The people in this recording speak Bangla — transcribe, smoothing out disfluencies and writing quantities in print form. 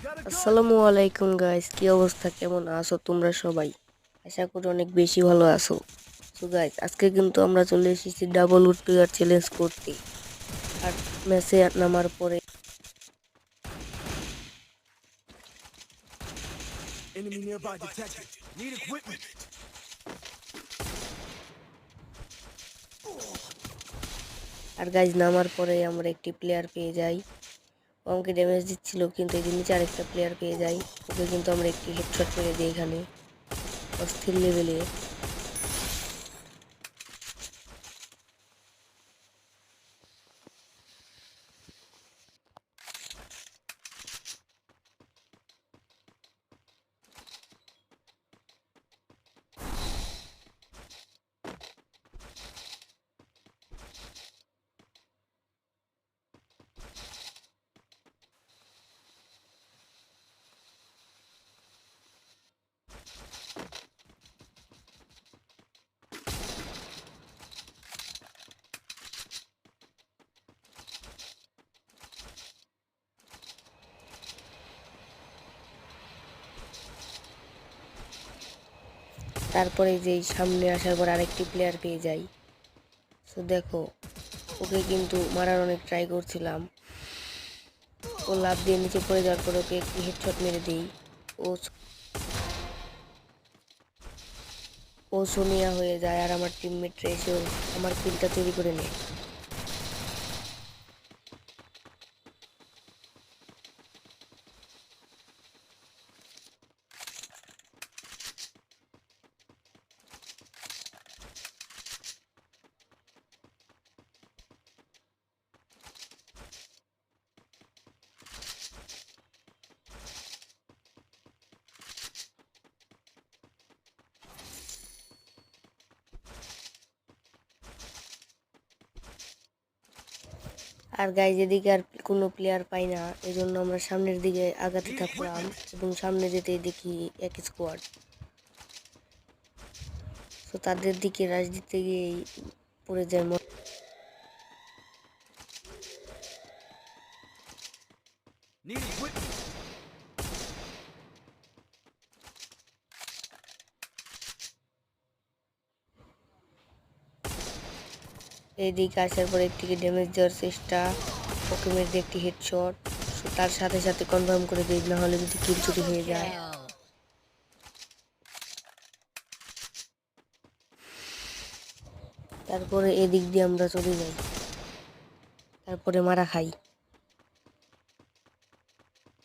আসসালামু আলাইকুম গাইস, কি অবস্থা, কেমন আছো তোমরা সবাই? আশা করি অনেক বেশি ভালো আছো। সো গাইস, আজকে কিন্তু আমরা চলে এসেছি ডাবল উড প্লেয়ার চ্যালেঞ্জ করতে। আর ম্যাচে নামার পরে Enemy nearby detected. Need equipment. আর গাইস নামার পরে আমরা একটি প্লেয়ার পেয়ে যাই। ও আমাকে ড্যামেজ দিচ্ছিল, কিন্তু এই নিচে আরেকটা প্লেয়ার পেয়ে যাই। ওকে কিন্তু আমরা একটি হেডশট মেরে দিই এখানে, অস্থির লেভেলে। তারপরে যে সামনে আসার পর আরেকটি প্লেয়ার পেয়ে যাই। সো দেখো, ওকে কিন্তু মারার অনেক ট্রাই করছিলাম। ও লাফ দিয়ে নিচে পড়ে যাওয়ার পর ওকে একটি হেডশট মেরে দিই। ও ও সোনিয়া হয়ে যায়, আর আমার টিমমেটরা এসেও আমার কিলটা চুরি করে নেয়। আর গাইজ এদিকে আর কোনো প্লেয়ার পাই না, এই জন্য আমরা সামনের দিকে আগাতে থাকলাম এবং সামনে যেতেই দেখি এক স্কোয়াড। তো তাদের দিকে রাশ দিতে গিয়েই পড়ে যায় Need equipment. এইদিকে আসার পর একটিকে ড্যামেজ দেওয়ার চেষ্টা, ওকে মেরে দিয়ে একটি হেডশট। তার সাথে সাথে কনফার্ম করে দিই, না হলে যদি কিল চুরি হয়ে যায়। তারপরে এদিক দিয়ে আমরা চলে যাই, তারপরে মারা খাই।